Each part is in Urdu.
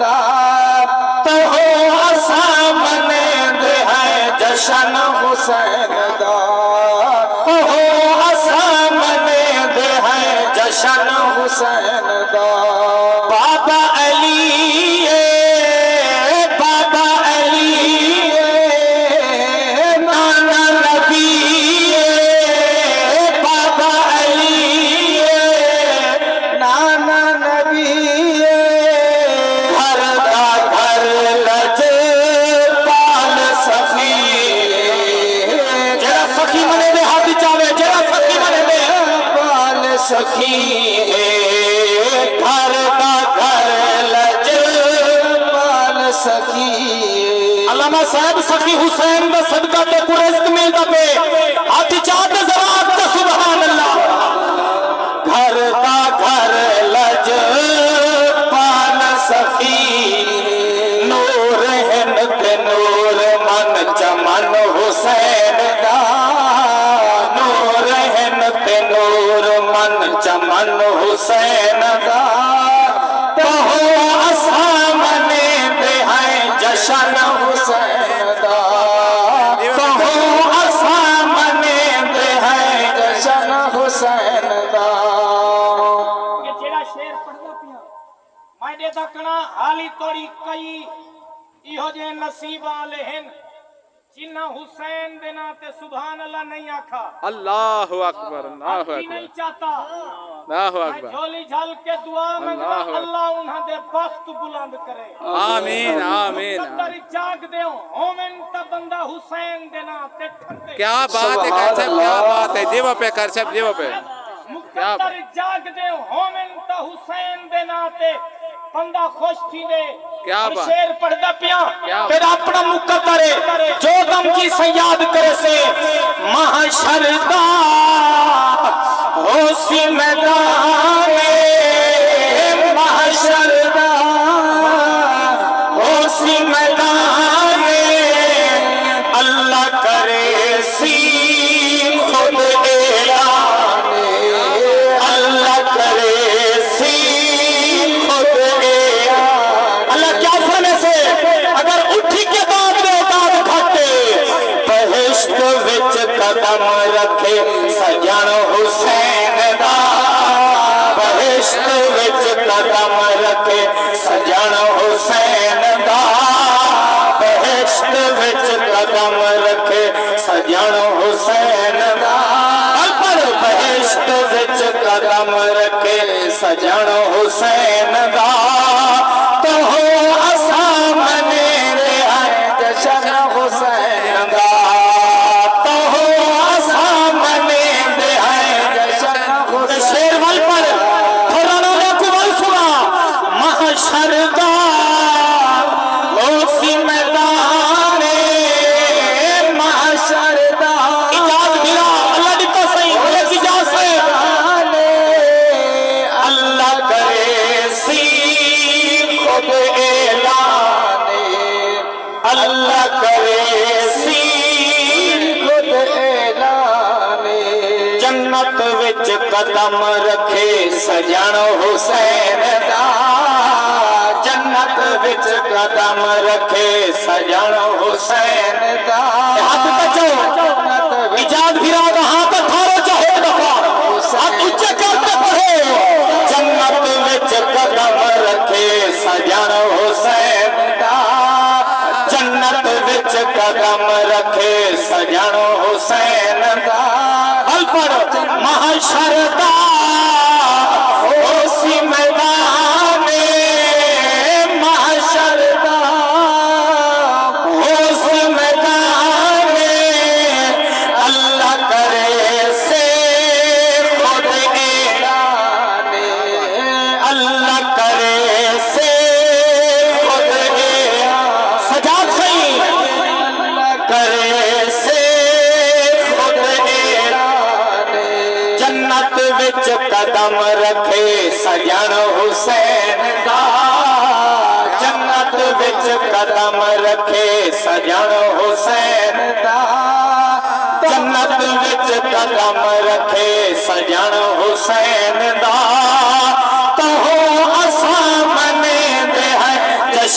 دا تو ہو سامنے دے ہے جشن حسین دا تو ہو سامنے دے ہے جشن حسین دا بابا علی بابا علی نانا نبی بابا علی نانا نبی گھر دا گھر لج پال سخی جڑا سخی منے دے ہاتھ چاوے جڑا سخی منے دے پال سخی گھر دا گھر لج پال سخی علامہ صاحب سخی حسین دا صدقہ تے کو رزق ملدا پے ہاتھ چاہتے زراعت کا سبحان اللہ گھر دا گھر لج پال سخی نور ہن تے نور من چمن حسین دا نور ہن تے نور من چمن حسین دا تو ہو سامنے دے ہے جشن حسین دا تو ہو سامنے دے ہے جشن حسین دا کہ جیڑا شیر پڑھنا پیا میں دے دکنا حالی توڑی کئی ایہو جے نصیب والے ہیں جنہ حسین دینا تے سبحان اللہ نہیں آکھا اللہ اکبر اللہ حقی اکبر نہیں چاہتا اللہ میں اکبر جھولی جھل کے دعا منگنا اللہ اللہ انہاں دے بخت بلند کرے آمین آمین مقدر جاگ دیو ہومن تا بندہ حسین دینا تے ٹھندے کیا بات ہے کر صاحب کیا بات ہے جیوہ پہ کر صاحب جیوہ پہ مقدر جاگ دیو ہومن تا حسین دینا تے بندہ خوش تھی دے کیا بات شیر پڑھدا پیا کیا پھر اپنا مقدر جو غم کی سیاد کرے سے محشر دا ہو سی میدان محشر دا ہو سی میدان اللہ کرے سی خود اعلان اللہ کرے سی خود اعلان اللہ کیا فرمے سے اگر اٹھی کے بعد میں داد کھاتے بہشت وچ قدم رکھے سجن حسین دا بہشت وچ قدم رکھے سجن حسین دا بہشت وچ قدم رکھے سجن حسین دا پر بہشت وچ قدم رکھے سجن حسین دا تو ہو سامنے دے ہے جشن حسین دا تو ہو سامنے دے ہے جشن حسین شیر ول پر پھرانا نے کول سنا محشر دا ہو سی میدان محشر دا اجاز بھیرا اللہ دیتا صحیح بولے کی جا سے اللہ کرے سی خود اعلان اللہ کرے سی خود اعلان جنت وچ قدم رکھے سجن حسین دا جنت وچ قدم رکھے سجن حسین دا ہاتھ بچو اجاز بھیرا وہاں پر تھارو چاہو دفعہ ہاتھ اچھے کرتے پڑھو جنت وچ قدم رکھے سجن حسین دا جنت وچ قدم رکھے سجن حسین دا بل پڑھ محشر دا ہو سی میدان محشر دا ہو سی میدان اللہ کرے سے خود اعلان اللہ کرے سے خود اعلان سجاد صحیح اللہ کرے سے خود اعلان جنت وچ قدم رکھے سجن حسین دا جنت وچ قدم رکھے سجن حسین دا جنت وچ قدم رکھے سجن حسین دا تو ہو سامنے دے ہے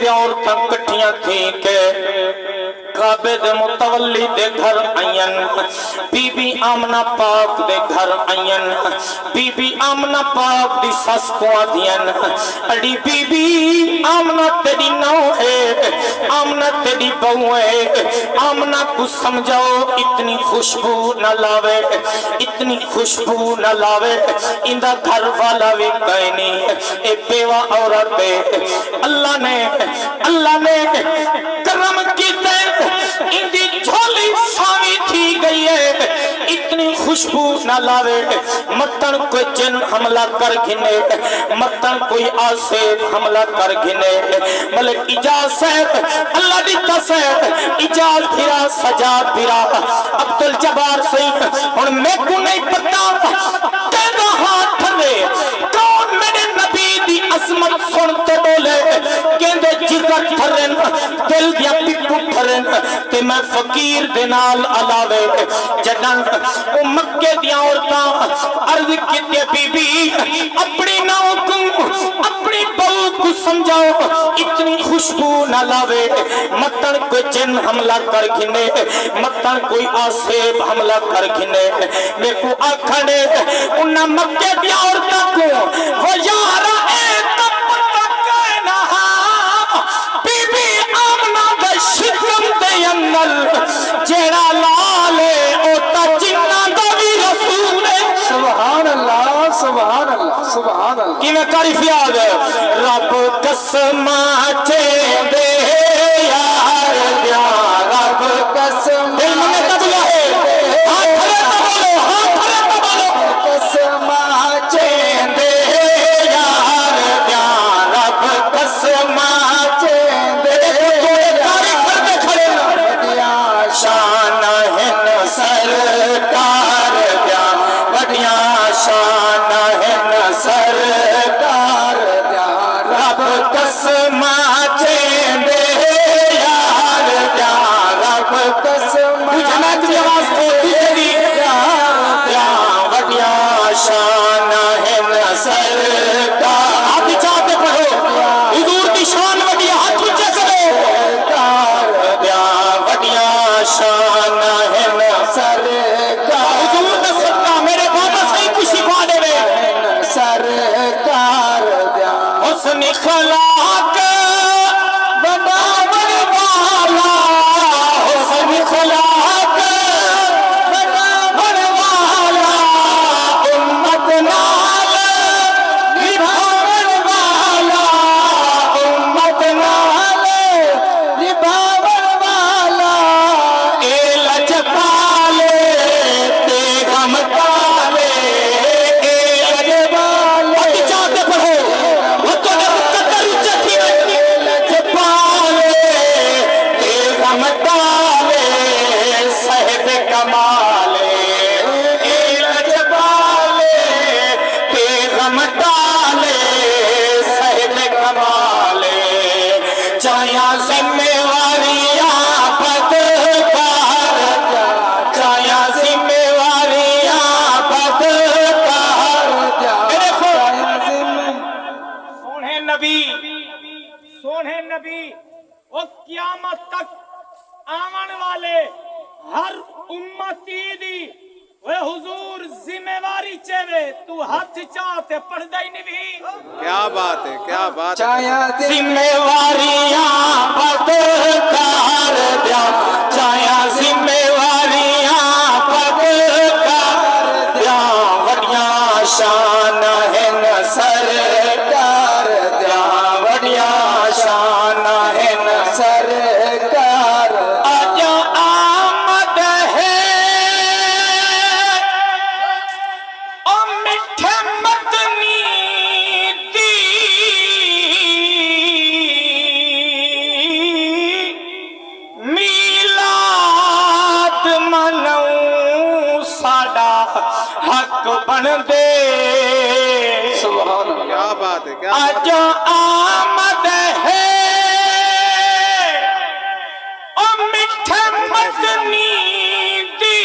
دے عورتاں کٹھیاں تھی کہ کعبے دے متولی دے گھر آئین بی بی آمنہ پاک دے گھر آئین بی بی آمنہ پاک دی سس کو آدھین اڑی بی بی آمنہ تیری نو ہے آمنہ تیری بہو ہے آمنہ کو سمجھاؤ اتنی خوشبو نہ لاوے اتنی خوشبو نہ لاوے اندہ گھر والا بھی کہنی اے بیوہ عورت اللہ نے کرم کیتے اندی جھولی سامی تھی گئی ہے اتنی خوشبو نہ لاوے متن کوئی جن حملہ کر گھنے متن کوئی آسیب حملہ کر گھنے ملک اجازت اللہ دیتا سے اجاز پھرا سجاد پھرا عبدالجبار سے اور میں کو نہیں پتا کہنا ہاتھ پھرے کون میرے نبی دی عظمت سنتے بولے کہندے جگر پھرن دل دیا پپو پھرن تے میں فقیر دنال علاوے جدن او مکے دیا عورتاں عرض کیتے بی بی اپنی ناؤ کو اپنی بہو کو سمجھاؤ اتنی خوشبو نہ لاوے متن کوئی جن حملہ کر گھنے متن کوئی آسیب حملہ کر گھنے میں کو آکھنے انہا مکے دیا عورتاں کو وہ یارا اے تب تک کہنا بی بی آمنہ دے شکم دے اندر جیڑا لالے اوٹا جنہ دا بھی رسول ہے سبحان اللہ سبحان اللہ سبحان اللہ کی میں کاری فیاد رب قسم دے یار دیا رب قسم دل میں تبلا ہے ہاتھ کھڑے تبولو ہاتھ کھڑے تبولو قسم دے یار دیا رب قسم دے کاری کھڑے کھڑے دیا شان ہے سرکار دیا بڑیا شان ہے سرکار دیا رب قسم دے یار دیا رب قسم جنت کی آواز کھوتی تیری دیا بڑیا شان ہے سرکار آپ بھی چاہتے پڑھو حضور کی شان بڑیا ہاتھ اونچے کرو دیا بڑیا شان ہے سرکار حضور نے صدقہ میرے بابا سے ہی خوشی پا دے رہے سرکار دیا حسن خلاق بناون والا حسن خلاق بناون والا امت نال نبھاون والا امت نال نبھاون والا اے لجپالے تے غم پالے اے لجپالے اب چاہتے پڑھو وہ تو نے مقدر اچھی اے لجپالے تے غم پالے صاحب کمالے اے لجپالے تے غم پالے صاحب کمالے چاہیا ذمہ واریاں پدکار چاہیا ذمہ واریاں پدکار سونے نبی وہ قیامت تک آمن والے ہر امتی دی وہ حضور ذمہ واری چاہے تو ہاتھ چاہتے پڑھ دائی نہیں کیا بات ہے کیا بات ہے چایا ذمہ واریاں پدکار دیا چاہیا ذمہ واریاں پدکار دیا وڈیاں شان ہے سرکار دیا وڈیاں شان ہے سرکار آج آمد ہے او مٹھے مدنی دی میلاد منوں ساڈا حق بن دے سبحان اللہ کیا بات ہے کیا آج آمد ہے او مٹھے مدنی دی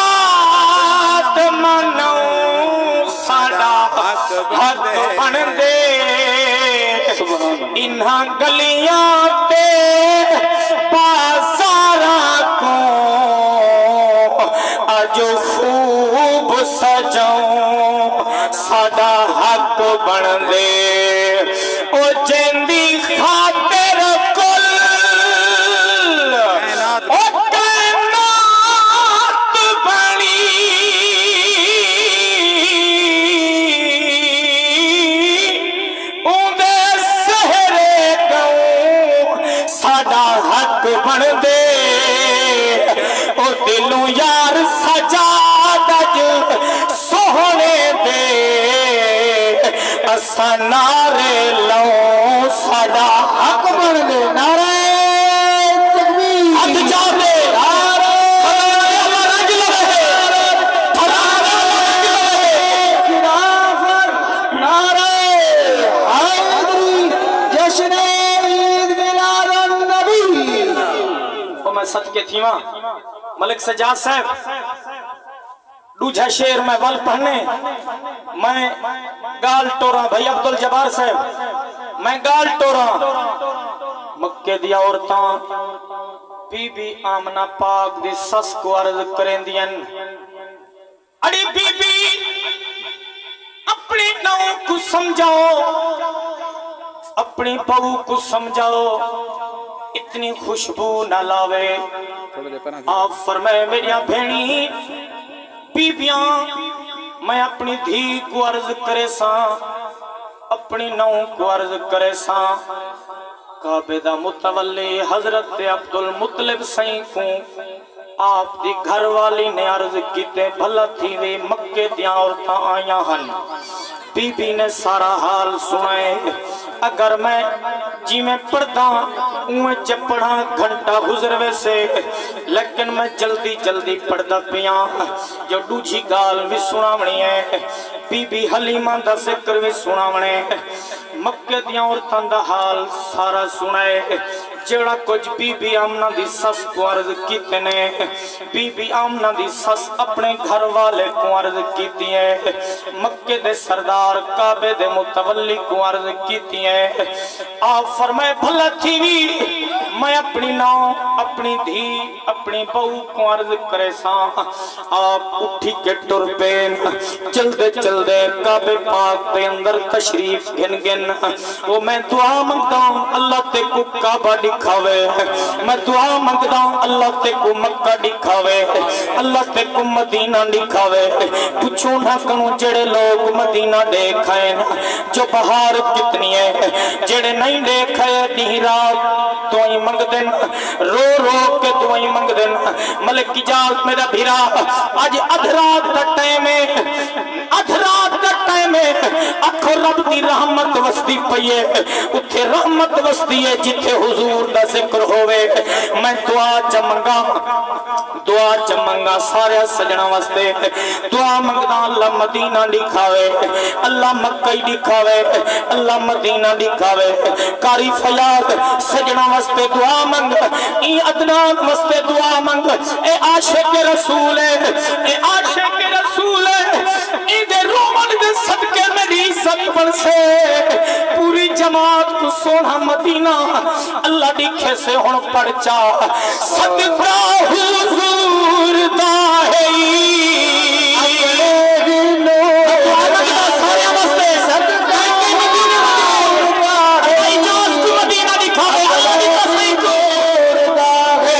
میلاد منوں ساڈا انہاں گلیاں تے بازاراں کو اجو خوب سجاؤں ساڈا حق بن دے او جیندی خاطر کل او کائنات بنی اندے سہرے گاؤں ساڈا حق بن دے او دلوں یار سجا دج سوہنے دے اسا نعرے لاؤں ساڈا حق بن دے نعرہ تکبیر ہاتھ جا دے سچ کے تھی وہاں ملک سجاد صاحب دوجہ شیر میں ول پڑھنے میں گال ٹورا بھائی عبدالجبار صاحب میں گال ٹورا مکے دیا عورتاں بی بی آمنہ پاک دی سس کو عرض کریں دین اڑی بی بی اپنی نو کو سمجھاؤ اپنی بہو کو سمجھاؤ اتنی خوشبو نہ لاوے آپ فرمائے میریاں بھینی بیبیاں میں اپنی دھی کو عرض کرے ساں اپنی نو کو عرض کرے ساں کعبے دا متولی حضرت عبدالمطلب سائیں کو آپ دی گھر والی نے عرض کیتے بھلا تھی وے مکے دیاں عورتاں آیاں ہن بی بی نے سارا حال سنائے اگر میں جی میں پڑھتا اویں چپڑا گھنٹہ گزروے سے لیکن میں جلدی جلدی پڑھتا پیاں جو دوجی گال بھی سناونی ہے بی بی حلیمہ دا ذکر بھی سناونے مکے دیاں عورتاں دا حال سارا سنائے جڑا کچھ بی بی آمنہ دی سس کو عرض کیتے نے بی بی آمنہ دی سس اپنے گھر والے کو عرض کیتی ہے مکے دے سردار کعبے دے متولی کو عرض کیتی ہے آپ فرمائے بھلا تھی بھی میں اپنی ناؤ اپنی دھی اپنی بہو کو عرض کرے ساں آپ اٹھی کے ٹر پین چلدے چلدے کعبے پاک دے اندر تشریف گن گن وہ میں دعا مانگتا ہوں اللہ تے کو کعبہ دکھاوے میں دعا مانگتا ہوں اللہ تے کو مکہ دکھاوے اللہ تے کو مدینہ دکھاوے پوچھو نہ کنوں جڑے لوگ مدینہ دیکھائیں جو بہار کتنی ہے جڑے نہیں دیکھائے نہیں رات دعائیں منگ دن رو رو کے دعائیں منگ دن ملک اجازت میرا بھیرا آج ادھرات دا ٹائم ہے ادھرات دا ٹائم ہے اکھو رب دی رحمت وسدی پئیے اتھے رحمت وسدی ہے جتھے حضور دا ذکر ہوئے میں دعا چمنگا سارے سجنا واسطے دعا منگدا اللہ مدینہ دکھاوے اللہ مکہ دکھاوے اللہ مدینہ دکھاوے کاری فیاض سجنا واسطے دعا منگ ای عدنان واسطے دعا منگ اے عاشق رسول ہے اے عاشق رسول ہے ای دے رومن دے صدقے میری عزت بن سے پوری جماعت کو سونا مدینہ اللہ دکھے سے ہون پڑچا صدقہ حضور دا ہے اپنے دلوں سارے مستے صدقہ اجاز کو مدینہ دکھاوے اللہ دکھا حضور دا ہے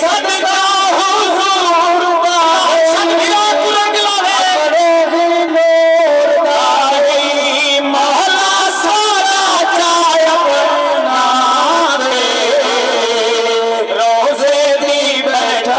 صدقہ حضور دا ہے صدقہ قرآن لاوے اپنے دلوں دا ہے محلہ سارا چاہے اپنا روزے دی بیٹھ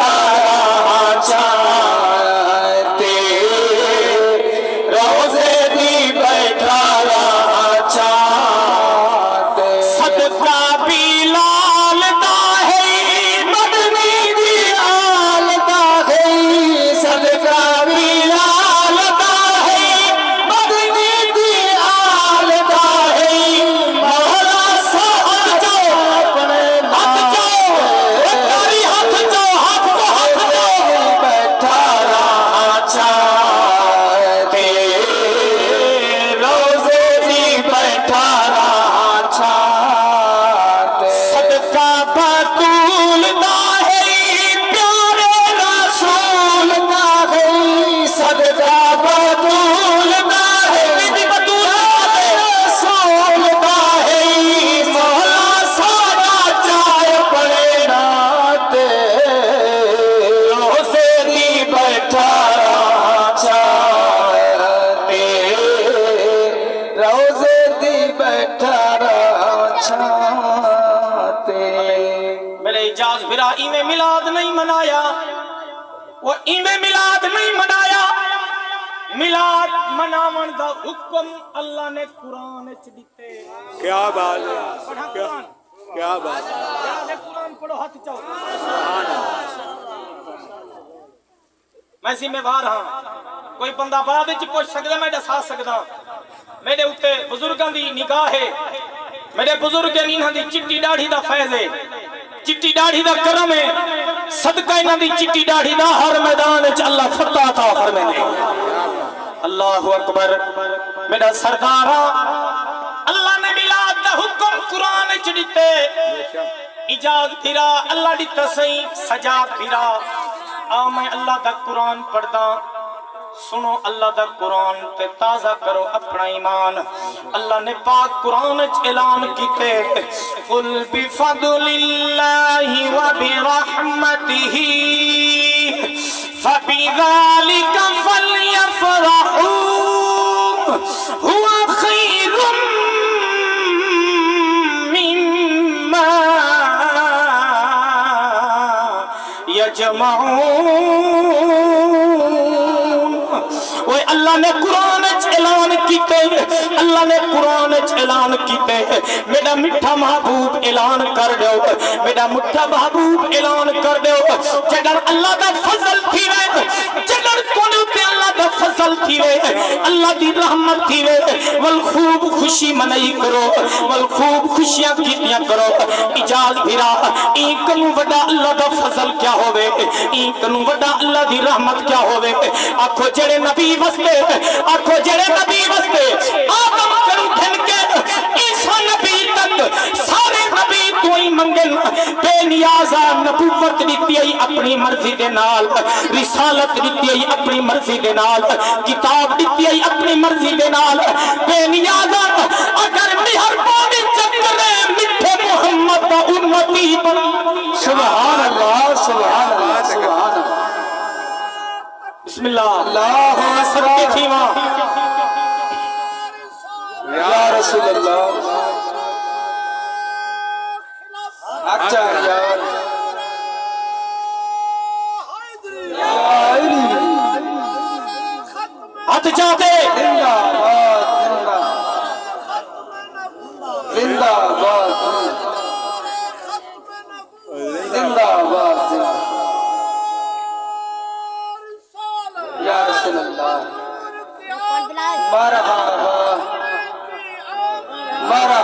وہ ایویں میلاد نہیں منایا، میلاد مناون دا حکم اللہ نے قرآن وچ دتے۔ کیا بات ہے، پڑھا قرآن، کیا بات ہے، یاد ہے قرآن پڑھو ہاتھ چاہو۔ میں ذمہ وار ہاں، کوئی بندہ بعد وچ پوچھ سکدا، میں دسا سکدا۔ میرے اوتے بزرگاں دی نگاہ ہے، میرے بزرگ انہاں دی چٹی داڑھی دا فیض ہے، چٹی داڑھی دا کرم ہے، صدقہ انہاں دی چٹی داڑھی دا ہر میدان وچ اللہ فتح عطا فرمائے۔ اللہ اکبر، میرا سردارا اللہ نے میلاد دا حکم قرآن وچ دتے، اجازت پھرا اللہ دی تسیں سجا پھرا۔ آ میں اللہ دا قرآن پڑھدا، سنو اللہ دا قرآن تے تازہ کرو اپنا ایمان۔ اللہ نے پاک قرآن وچ اعلان کیتے، قل بفضل اللہ وبرحمتہ فبذلک فلیفرحوا هو خیر مما یجمعون۔ اللہ نے قرآن اعلان کیتے، اللہ نے قرآن اعلان کیتے، میرا میٹھا محبوب اعلان کر دیو، میرا میٹھا محبوب اعلان کر دیو، جدر اللہ دا فضل تھی وے، جدر کونو تے اللہ دا فضل تھی وے، اللہ دی رحمت تھی وے، والخوب خوشی منائی کرو، والخوب خوشیاں کیتیاں کرو۔ اجاز بھیرا ایک نو وڈا اللہ دا فضل کیا ہوئے، ایک نو وڈا اللہ دی رحمت کیا ہوئے۔ آکھو جڑے نبی وستے، آکھو جڑے نبی وستے، آدم کرو دھن کے عیسیٰ نبی تک سارے نبی تو ہی منگن، بے نیازہ نبوت دیتی ہے اپنی مرضی دے نال، رسالت دیتی ہے اپنی مرضی دے نال، کتاب دیتی ہے اپنی مرضی دے نال، بے نیازہ اگر مہربانی چکرے مٹھے محمد دا امتی بنا۔ سبحان اللہ، سبحان اللہ، سبحان اللہ۔ بسم اللہ، اللہ سب کے تھیمہ یا رسول اللہ، اچھا یار ہاتھ چاہتے زندہ باد، زندہ باد، زندہ باد، یا رسول اللہ، مرحبا مرحبا